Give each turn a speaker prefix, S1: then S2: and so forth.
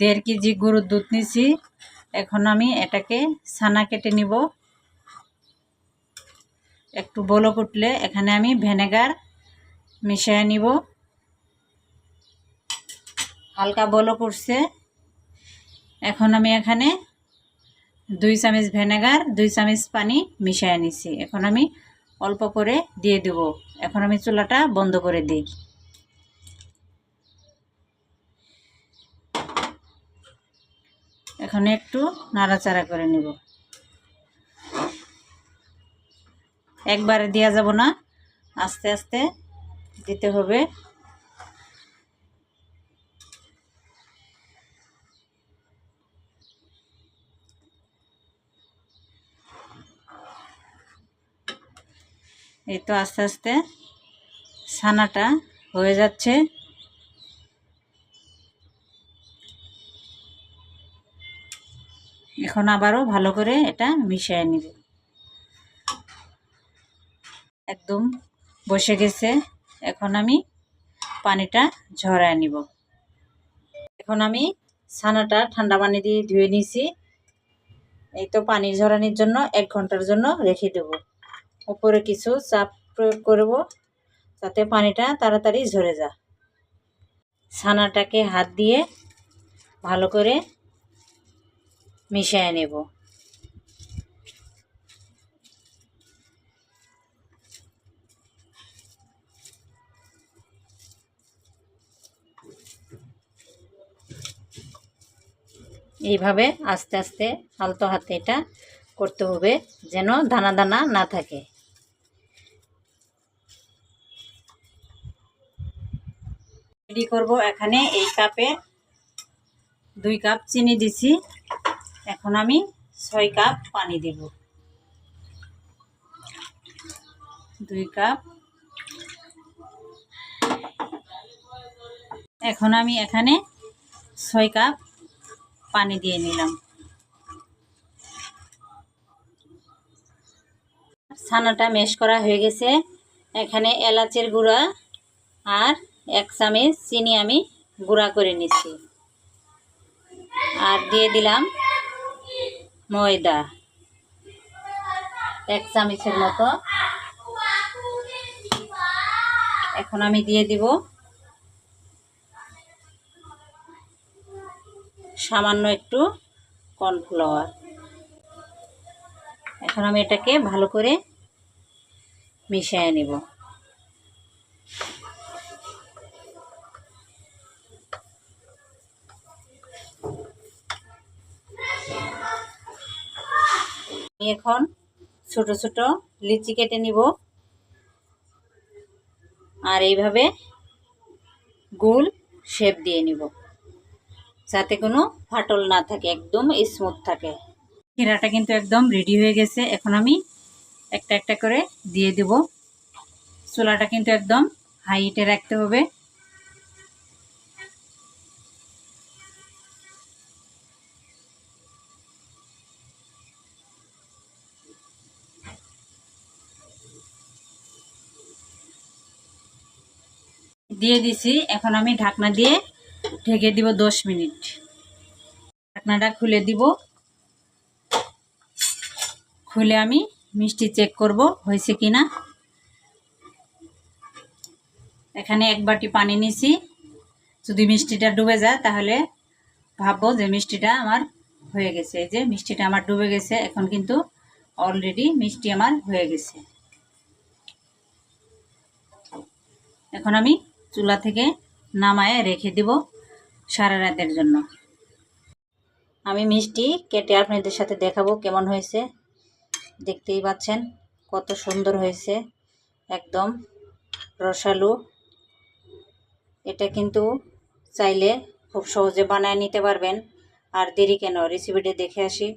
S1: 1.5 KG গরুর দুধ নিছি। এখন আমি এটাকে ছানা কেটে নিব। একটু বলক উঠলে এখানে আমি ভিনেগার মিশিয়ে নিব। হালকা বলক উঠছে, এখন আমি এখানে 2 চামচ ভিনেগার 2 চামচ পানি মিশিয়ে নিছি। এখন আমি অল্প করে দিয়ে দেব। এখন আমি চুলাটা বন্ধ করে দিই। এখন একটু নাড়াচাড়া করে নিব। একবারে দেওয়া যাব না, আস্তে আস্তে দিতে হবে। এই তো আস্তে আস্তে ছানাটা হয়ে যাচ্ছে। এখন আবারও ভালো করে এটা মিশিয়ে নিব। একদম বসে গেছে। এখন আমি পানিটা ঝরায় নিব। এখন আমি ছানাটা ঠান্ডা পানি দিয়ে ধুয়ে নিছি। এই তো পানি ঝরানোর জন্য 1 ঘন্টার জন্য রেখে দেব। উপরে কিছু চাপ প্রয়োগ করব যাতে পানিটা তাড়াতাড়ি ঝরে যায়। ছানাটাকে হাত দিয়ে ভালো করে মিশিয়ে নেব। এইভাবে আস্তে আস্তে আলতো হাতে এটা করতে হবে যেন দানা দানা না থাকে। রেডি করব। এখানে এই কাপে 2 কাপ চিনি দিছি। এখন আমি 6 কাপ পানি দেব। 2 কাপ। এখন আমি এখানে 6 কাপ পানি দিয়ে নিলাম। ছানাটা মেশ করা হয়ে গেছে। এখানে এলাচের গুঁড়া আর 1 চামচ চিনি আমি গুঁড়া করে নিচ্ছি। আর দিয়ে দিলাম ময়দা 1 চামচের মতো। এখন আমি দিয়ে দিব সামান্য একটু কর্নফ্লাওয়ার। এখন আমি এটাকে ভালো করে মিশিয়ে নেব। এখন ছোট ছোট লিচি কেটে নিব আর এইভাবে গোল শেপ দিয়ে নিব যাতে কোনো ফাটল না থাকে, একদম স্মুথ থাকে। ক্ষীরাটা কিন্তু একদম রেডি হয়ে গেছে। এখন আমি একটা একটা করে দিয়ে দেব। চুলাটা কিন্তু একদম হাই হিটে রাখতে হবে। দিয়ে দিছি। এখন আমি ঢাকনা দিয়ে ঢেকে দিব 10 মিনিট। ঢাকনাটা খুলে দিব। খুলে আমি মিষ্টি চেক করব হয়েছে কিনা। এখানে 1 বাটি পানি নিছি। যদি মিষ্টিটা ডুবে যায় তাহলে ভাববো যে মিষ্টিটা আমার হয়ে গেছে। এই যে মিষ্টিটা আমার ডুবে গেছে। এখন কিন্তু অলরেডি মিষ্টি আমার হয়ে গেছে। এখন আমি চুলা থেকে নামায়ে রেখে দিব সারা রাতের জন্য। আমি মিষ্টি কেটে আপনাদের সাথে দেখাবো কেমন হয়েছে। দেখতেই পাচ্ছেন কত সুন্দর হয়েছে, একদম রসালো। এটা কিন্তু চাইলে খুব সহজে বানায় নিতে পারবেন। আর দেরি কেন, রেসিপিটা দেখে আসি।